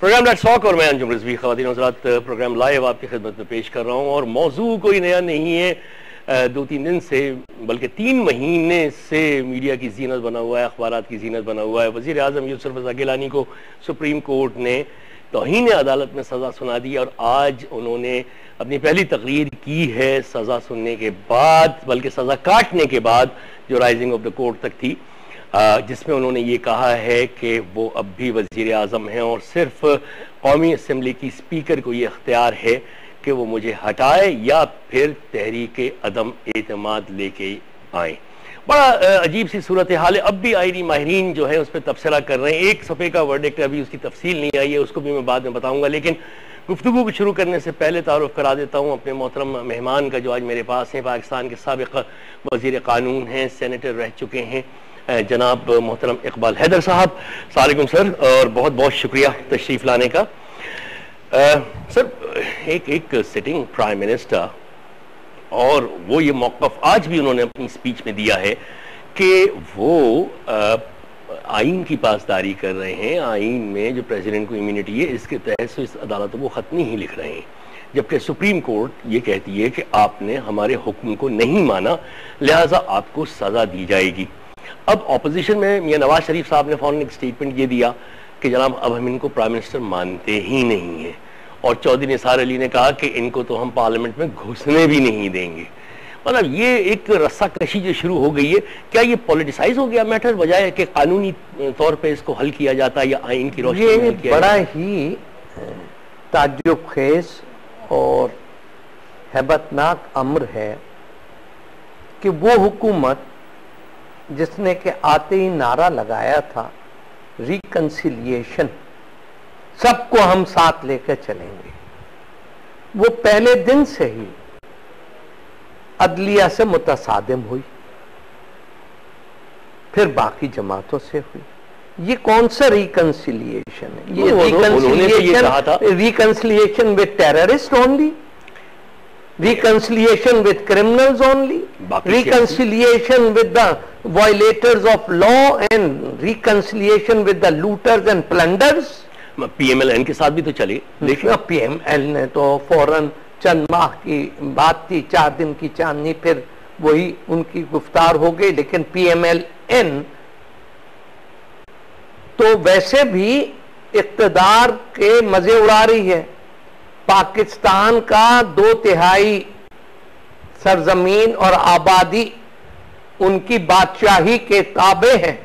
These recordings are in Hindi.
प्रोग्राम लेट्स टॉक और मैं अंजुम रिजवी ख़वातीन हज़रात प्रोग्राम लाइव आपकी खिदमत में पेश कर रहा हूँ और मौजू कोई नया नहीं है। 2-3 दिन से बल्कि 3 महीने से मीडिया की जीनत बना हुआ है, अखबारात की जीनत बना हुआ है। वज़ीर आज़म यूसुफ रज़ा गिलानी को सुप्रीम कोर्ट ने तौहीन अदालत में सज़ा सुना दी और आज उन्होंने अपनी पहली तकरीर की है सज़ा सुनने के बाद, बल्कि सज़ा काटने के बाद जो राइजिंग ऑफ द कोर्ट तक थी, जिसमें उन्होंने ये कहा है कि वो अब भी वज़ीर आज़म हैं और सिर्फ कौमी असम्बली की स्पीकर को ये अख्तियार है कि वो मुझे हटाए या फिर तहरीक अदम एतमाद लेके आए। बड़ा अजीब सी सूरत हाल है। अब भी आईनी माहिरीन जो है उस पर तबसरा कर रहे हैं। एक सफ़े का वर्डिक्ट अभी उसकी तफसील नहीं आई है, उसको भी मैं बाद में बताऊँगा। लेकिन गुफ्तगू को शुरू करने से पहले तारुफ करा देता हूँ अपने मोहतरम मेहमान का जो आज मेरे पास हैं। पाकिस्तान के साबिक़ वज़ीर क़ानून हैं, सेनेटर रह चुके हैं, जनाब मोहतरम इकबाल हैदर साहब। अस्सलाम वालेकुम सर, और बहुत बहुत शुक्रिया तशरीफ़ लाने का। सर, एक सिटिंग प्राइम मिनिस्टर, और वो ये मौक़िफ़ आज भी उन्होंने अपनी स्पीच में दिया है कि वो आइन की पासदारी कर रहे हैं। आइन में जो प्रेसिडेंट को इम्यूनिटी है, इसके तहत इस अदालत को ख़त नहीं लिख रहे हैं, जबकि सुप्रीम कोर्ट ये कहती है कि आपने हमारे हुक्म को नहीं माना, लिहाजा आपको सज़ा दी जाएगी। अब ऑपोजिशन में मियां नवाज शरीफ साहब ने फौरन एक स्टेटमेंट ये दिया कि जनाब अब हम इनको प्राइम मिनिस्टर मानते ही नहीं हैं, और चौधरी निसार अली ने कहा कि इनको तो हम पार्लियामेंट में घुसने भी नहीं देंगे। मतलब ये एक रस्साकशी जो शुरू हो गई है, क्या ये पॉलिटिसाइज हो गया मैटर, बजाय कि कानूनी तौर पे इसको हल किया जाता है या आइन की रोशनी में हल किया बड़ा ही ताज्जुब खेज और हैबतनाक अम्र है कि वो हुकूमत जिसने के आते ही नारा लगाया था रिकंसिलिएशन, सबको हम साथ लेकर चलेंगे, वो पहले दिन से ही अदलिया से मुतसादिम हुई, फिर बाकी जमातों से हुई। ये कौन सा रिकंसिलिएशन है? ये reconciliation with terrorist only, reconciliation with criminals only, reconciliation with the violators of law and reconciliation with the looters and plunderers। PMLN के साथ भी तो चले, देखिए PML ने तो फौरन चंद माह की बात थी, 4 दिन की चांदनी, फिर वही उनकी गुफ्तार हो गई। लेकिन PMLN तो वैसे भी इक़्तिदार के मजे उड़ा रही है। पाकिस्तान का 2/3 सरजमीन और आबादी उनकी बादशाही के ताबे हैं।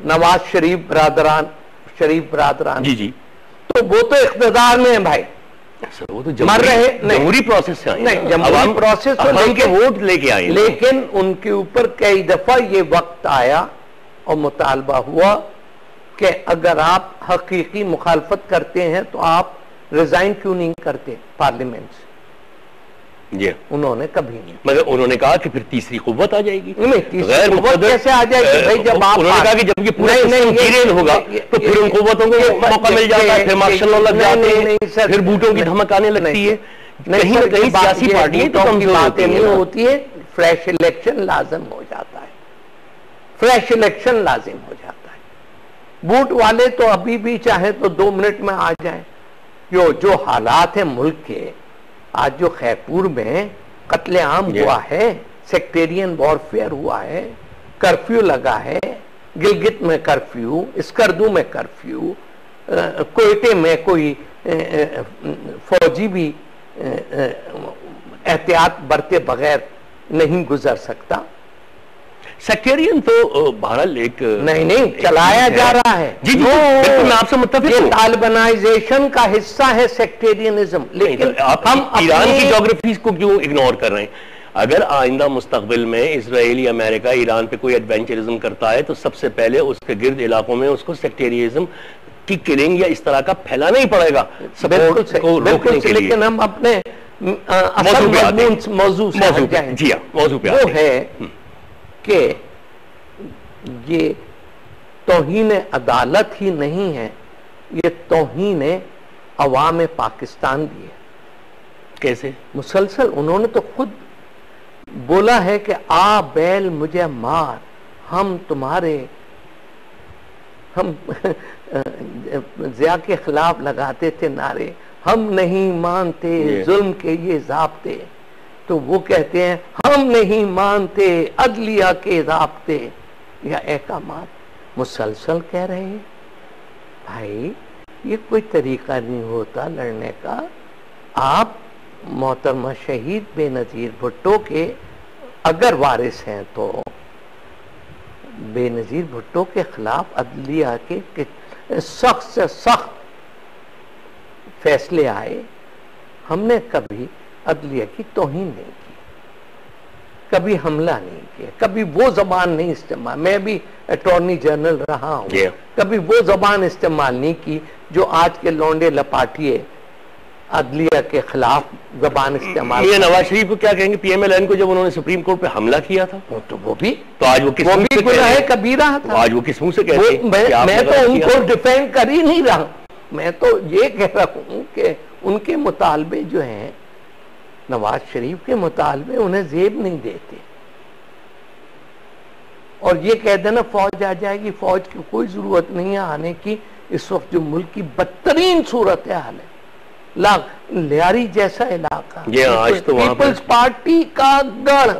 नवाज शरीफ बरादरान जी जी, तो वो तो इख्तिदार में है भाई। सर वो तो मर रहे जमहूरी प्रोसेस से आए, नहीं जमहूरी प्रोसेस तो लेके वोट लेके आए, लेकिन उनके ऊपर कई दफा ये वक्त आया और मुतालबा हुआ कि अगर आप हकीकी मुखालफत करते हैं तो आप रिजाइन क्यों नहीं करते पार्लियामेंट से। जी, उन्होंने कभी नहीं, मगर उन्होंने कहा कि फिर तीसरी कुव्वत आ जाएगी। नहीं, तीसरी कुव्वत कैसे आ जाएगी भाई? जब आप उन्होंने कहा कि जब ये पूरा सिस्टम होगा तो फिर उन कुव्वतों को मौका मिल जाता है, फिर मार्शल लॉ लग जाते हैं, फिर बूटों की धमक आने लगती है। कहीं ना कहीं सियासी पार्टियां तो कमजोर बातें नहीं होती है। फ्रेश इलेक्शन लाजिम हो जाता है, फ्रेश इलेक्शन लाजिम हो जाता है। बूट वाले तो अभी भी चाहे तो 2 मिनट में आ जाए। जो हालात है मुल्क के, आज जो खैरपुर में कत्लेआम हुआ है, सेक्टेरियन वॉरफेयर हुआ है, कर्फ्यू लगा है, गिलगित में कर्फ्यू, स्कर्दू में कर्फ्यू, कोयटे में कोई फौजी भी एहतियात बरते बगैर नहीं गुजर सकता। सेक्टेरियन तो बहरहाल एक नहीं चलाया जा रहा है। जी जी, बिल्कुल मैं आपसे मुत्तफिक हूं। तालिबानाइजेशन का हिस्सा है सेक्टेरियनिज्म। लेकिन तो आप ईरान की ज्योग्राफी को क्यों इग्नोर कर रहे हैं? अगर आइंदा मुस्तकबिल में इजराइल या अमेरिका ईरान पे कोई एडवेंचरिज्म करता है तो सबसे पहले उसके गिर्द इलाकों में उसको सेक्टेरियनिज्म की किलिंग या इस तरह का फैलाना ही पड़ेगा सपोर्ट को रोकने के लिए। लेकिन हम अपने मौजू पे वो है कि ये तौहीन अदालत ही नहीं है, ये तौहीन अवाम पाकिस्तान भी है। कैसे? मुसलसल उन्होंने तो खुद बोला है कि आ बैल मुझे मार, हम तुम्हारे हम ज़िया के खिलाफ लगाते थे नारे, हम नहीं मानते जुल्म के ये ज़ाब्ते, तो वो कहते हैं हम नहीं मानते अदलिया के ज़ाब्ते या अहकामात। मुसलसल कह रहे हैं भाई ये कोई तरीका नहीं होता लड़ने का। आप मोहतरमा शहीद बेनज़ीर भुट्टो के अगर वारिस हैं तो बेनज़ीर भुट्टो के खिलाफ अदलिया के सख्त से सख्त फैसले आए। हमने कभी अदलिया की तौहीन नहीं की, कभी हमला नहीं किया, कभी वो जबान नहीं इस्तेमाल, मैं भी अटॉर्नी जनरल रहा हूँ, कभी वो जबान इस्तेमाल नहीं की जो आज के लौंडे लपाटिए अदलिया के खिलाफ जबान इस्तेमाल। ये नवाज शरीफ को क्या कहेंगे, पीएमएलएन को जब उन्होंने सुप्रीम कोर्ट पे हमला किया था तो वो भी तो आज वो किस मुंह से गुनाह है कबीरा था। तो आज वो किस मुंह से कहते हैं? मैं तो उनको डिफेंड कर ही नहीं रहा, मैं तो ये कह रहा हूँ कि उनके मुतालबे जो हैं, नवाज शरीफ के मुतालबे उन्हें जेब नहीं देते। और ये कह देना फौज आ जाएगी, फौज की कोई जरूरत नहीं है आने की। इस वक्त जो मुल्क की बदतरीन सूरत हाल है, लियारी जैसा इलाका, आज तो पीपल्स पार्टी का गढ़,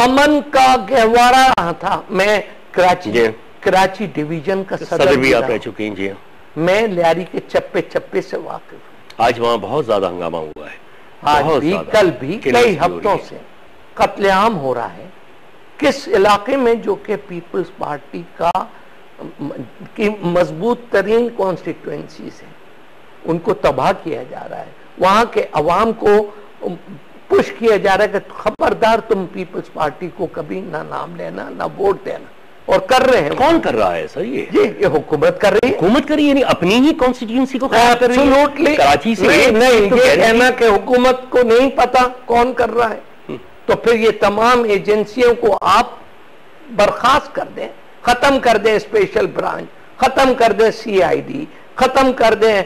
अमन का गहवारा था। मैं कराची डिवीजन का सदर भी आप रह चुके हैं जी। मैं लियारी के चप्पे चप्पे से वाकिफ हूँ। आज वहां बहुत ज्यादा हंगामा हुआ है, आज भी कल भी कई हफ्तों से कत्लेआम हो रहा है। किस इलाके में जो कि पीपल्स पार्टी की मजबूत तरीन कॉन्स्टिट्यूएंसीज है, उनको तबाह किया जा रहा है। वहां के अवाम को पुश किया जा रहा है कि खबरदार तुम पीपल्स पार्टी को कभी ना नाम लेना ना वोट देना, और कर रहे हैं। कौन कर रहा है सर? ये हुकूमत कर रही है। हुकूमत कर रही है, अपनी ही कॉन्स्टिट्यूंसी को खराब कर रही है। एब्सोल्युटली कराची से नहीं तो ये कहना कि हुकूमत को नहीं पता कौन कर रहा है, तो फिर ये तमाम एजेंसियों को आप बर्खास्त कर दें, खत्म कर दें स्पेशल ब्रांच, खत्म कर दें CID, खत्म कर दें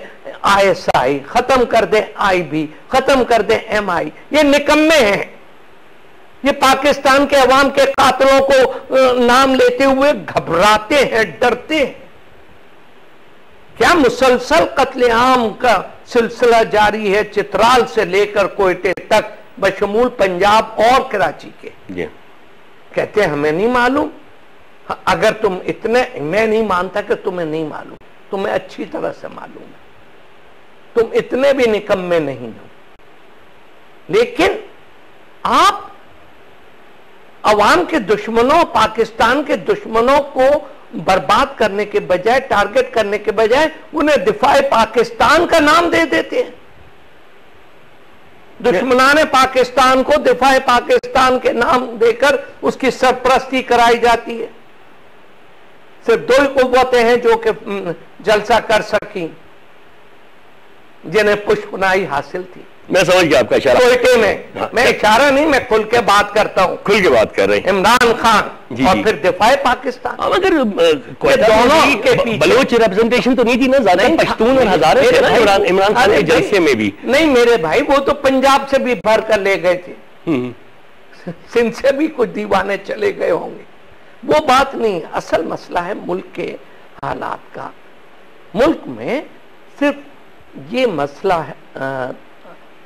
ISI, खत्म कर दें IB, खत्म कर दें MI। ये निकम्मे हैं, ये पाकिस्तान के अवाम के कातलों को नाम लेते हुए घबराते हैं, डरते हैं। क्या मुसलसल कत्लेआम का सिलसिला जारी है, चित्राल से लेकर कोयटे तक, बशमूल पंजाब और कराची के। कहते हैं हमें नहीं मालूम। अगर तुम इतने, मैं नहीं मानता कि तुम्हें नहीं मालूम, तुम्हें अच्छी तरह से मालूम है, तुम इतने भी निकम्मे नहीं हो। लेकिन आप अवाम के दुश्मनों, पाकिस्तान के दुश्मनों को बर्बाद करने के बजाय, टारगेट करने के बजाय उन्हें दिफाए पाकिस्तान का नाम दे देते हैं। दुश्मनाने पाकिस्तान को दिफाए पाकिस्तान के नाम देकर उसकी सरपरस्ती कराई जाती है। सिर्फ दो ही कुव्वतें हैं जो कि जलसा कर सकी, जिन्हें पुष्पनाई हासिल थी। मैं समझ गया आपका इशारा। कोयटे में मैं इशारा नहीं, मैं खुल के बात करता हूँ। खुल के बात कर रहे हैं। इमरान खान और फिर दिफाए पाकिस्तान। मगर दोनों के पीछे बलोच रिप्रेजेंटेशन तो नहीं थी ना, ज्यादा पश्तून और हजारे थे ना इमरान खान के जलसे में भी। नहीं मेरे भाई, वो तो पंजाब से भी भर कर ले गए थे, सिंध से भी कुछ दीवाने चले गए होंगे। वो बात नहीं, असल मसला है मुल्क के हालात का। मुल्क में सिर्फ ये मसला है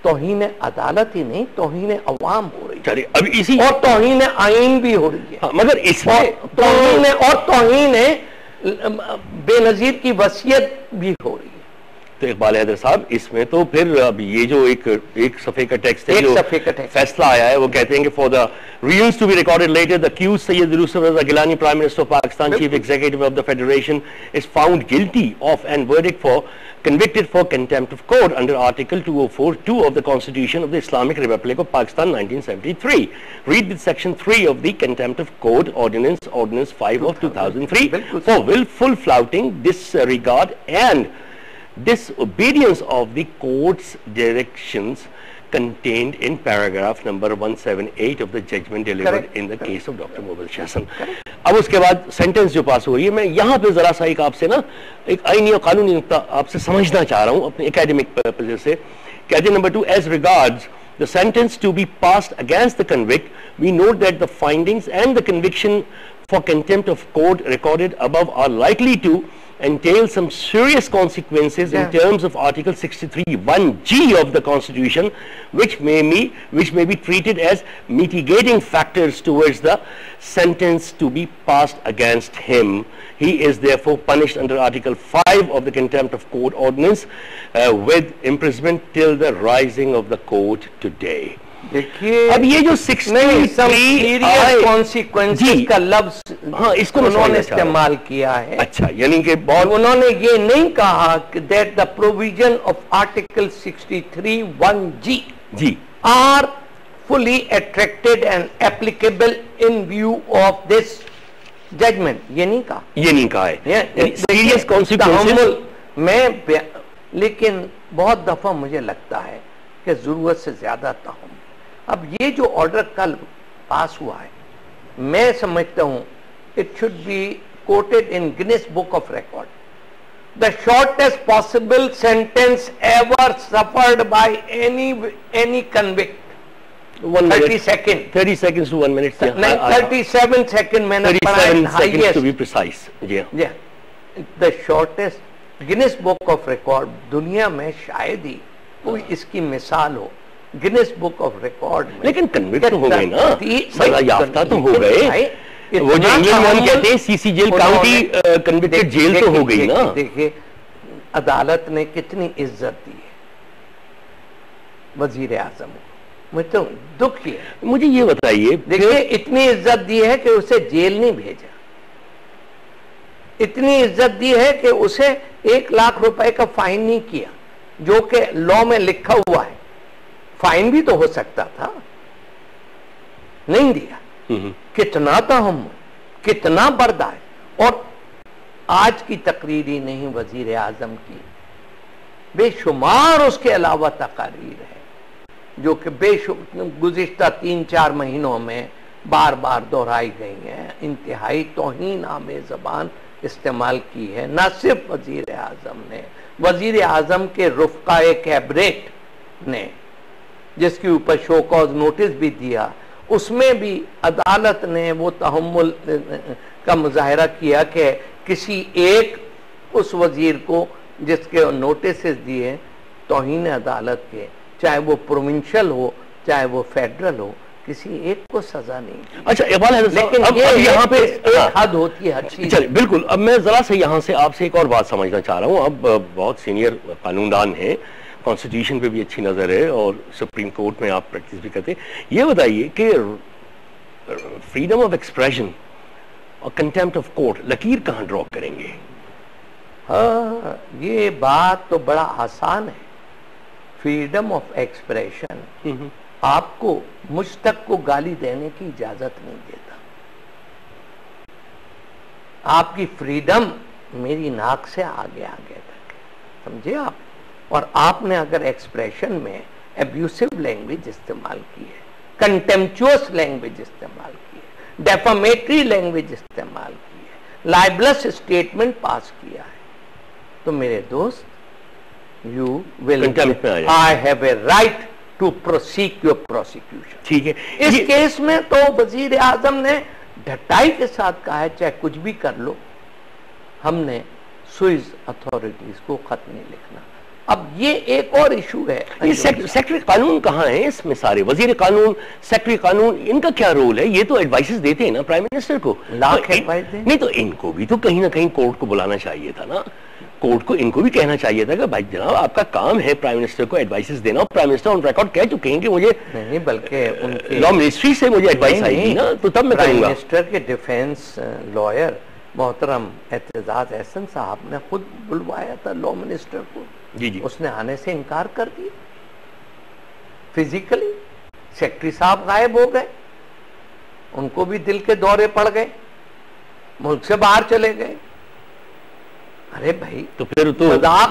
तौहीन अदालत ही नहीं, तौहीन अवाम हो रही है। अब इसी और तौहीन आइन भी हो रही है। हाँ, मगर इसमें तौहीन बेनजीर की वसीयत भी हो रही है। तो इकबाल हैदर साहब, इसमें तो फिर अब ये जो एक सफे का टेक्स्ट है, जो फैसला आया है, वो कहते हैं कि for the reasons to be recorded later, the accused Syed Yusuf Raza Gilani, prime minister of Pakistan, chief executive of the federation, is found guilty of and verdict for convicted for contempt of court under Article 204(2) of the Constitution of the Islamic Republic of Pakistan 1973. Read the Section 3 of the Contempt of Court Ordinance 5 of 2003 for willful flouting, disregard and disobedience of the court's directions contained in paragraph number 178 of the judgment delivered in the case of Dr. Mobile Shasan. अब उसके बाद सेंटेंस जो पास हो रही है, मैं यहाँ पे जरा सा एक आपसे ना एक आईनी और कानूनी नुक्ता आपसे समझना चाह रहा हूँ अपने एकेडमिक पर्पज से। कहते number 2, as regards the sentence to be passed against the convict, we note that the findings and the conviction for contempt of court recorded above are likely to entail some serious consequences in terms of Article 63(1)(g) of the Constitution, which may be treated as mitigating factors towards the sentence to be passed against him. He is therefore punished under Article 5 of the Contempt of Court Ordinance with imprisonment till the rising of the court today. देखिए अब ये जो 63 कॉन्सिक्वेंसेस का लफ्ज हाँ, इसको उन्होंने इस्तेमाल किया है। अच्छा, यानी कि बहुत उन्होंने ये नहीं कहा कि that the provision of article 63(1)(g G are fully attracted and applicable in view of this judgment, ये नहीं कहा, ये नहीं कहा है सीरियस कॉन्सिक्वेंसेस मैं, लेकिन बहुत दफा मुझे लगता है कि जरूरत से ज्यादा तहम। अब ये जो ऑर्डर कल पास हुआ है, मैं समझता हूं it should be quoted in Guinness book of record, the shortest possible sentence ever suffered by any convict. 30 second 30 seconds to 1 minute 37 second मैंने 37 seconds to be precise। जी the shortest Guinness book of record, दुनिया में शायद ही कोई इसकी मिसाल हो गिनीज बुक ऑफ रिकॉर्ड में। लेकिन कन्विक्ट तो हो गए ना, सजा याफ्ता तो हो गए, वो जो इंग्लैंड में हम कहते हैं CC jail, county convicted jail तो हो गई ना। देखिए अदालत ने कितनी इज्जत दी है वजीर आजम को, मुझे तो दुख है। मुझे ये बताइए, देखिए इतनी इज्जत दी है कि उसे जेल नहीं भेजा, इतनी इज्जत दी है कि उसे 1 लाख रुपए का फाइन नहीं किया, जो कि लॉ में लिखा हुआ है। फाइन भी तो हो सकता था, नहीं दिया। कितना तहम्मुल, कितना बर्दाश्त। और आज की तकरीर ही नहीं, वजीर आजम की बेशुमार उसके अलावा तकारीर है जो कि गुज़िश्ता 3-4 महीनों में बार बार दोहराई गई हैं, इंतहाई तौहीन आमेज़ ज़बान इस्तेमाल की है। न सिर्फ वजीर आजम ने, वजीर आजम के रुफ़क़ाए कैबिनेट ने, जिसके ऊपर शो कॉज नोटिस भी दिया, उसमें भी अदालत ने वो तहम्मुल का मुजाहरा किया कि किसी एक उस वजीर को जिसके नोटिस दिए तौहीन अदालत के, चाहे वो प्रोविंशियल हो चाहे वो फेडरल हो, किसी एक को सजा नहीं। अच्छा इकबाल है, लेकिन अब यहाँ पे एक हद होती है हर चीज। चलिए बिल्कुल, अब मैं जरा से यहाँ से आपसे एक और बात समझना चाह रहा हूँ। अब बहुत सीनियर कानूनदान है, कॉन्स्टिट्यूशन पे भी अच्छी नजर है और सुप्रीम कोर्ट में आप प्रैक्टिस भी करते हैं। ये बताइए कि फ्रीडम ऑफ एक्सप्रेशन और कंटेम्प्ट ऑफ कोर्ट लकीर कहाँ ड्रॉ करेंगे? हाँ, ये बात तो बड़ा आसान है। फ्रीडम ऑफ एक्सप्रेशन आपको मुझ तक को गाली देने की इजाजत नहीं देता। आपकी फ्रीडम मेरी नाक से आगे आगे तक, समझे आप? और आपने अगर एक्सप्रेशन में एब्यूसिव लैंग्वेज इस्तेमाल की है, कंटेम्पचुअस लैंग्वेज इस्तेमाल की है, डेफामेटरी लैंग्वेज इस्तेमाल की है, लाइबलस स्टेटमेंट पास किया है, तो मेरे दोस्त you will, I have a right to prosecute your prosecution. ठीक है, इस केस में तो वजीर आजम ने ढटाई के साथ कहा है चाहे कुछ भी कर लो, हमने स्विस अथॉरिटीज को खत नहीं लिखना। अब ये एक और इशू है, ये सेक्रेटरी कानून कहाँ है इसमें? सारे वजीर कानून, सेक्रेटरी कानून, इनका क्या रोल है? ये तो एडवाइसेस देते हैं ना प्राइम मिनिस्टर को, लाख एडवाइस दे। नहीं तो इनको भी तो कहीं ना कहीं कोर्ट को बुलाना चाहिए था ना, कोर्ट को इनको भी कहना चाहिए था कि भाई जनाब आपका काम है प्राइम मिनिस्टर को एडवाइसेस देना, और प्राइम मिनिस्टर ऑन रिकॉर्ड कह चुके हैं कि मुझे नहीं, बल्कि उनके लॉ मिनिस्ट्री से मुझे एडवाइस आई थी ना, तो तब मैं प्राइम करूंगा। मिनिस्टर के डिफेंस लॉयर मोहतरम एतजाज एहसन साहब ने खुद बुलवाया था लॉ मिनिस्टर को, जी जी, उसने आने से इनकार कर दिया फिजिकली। सेक्रेटरी साहब गायब हो गए, उनको भी दिल के दौरे पड़ गए, मुल्क से बाहर चले गए। अरे भाई तो फिर तो मजाक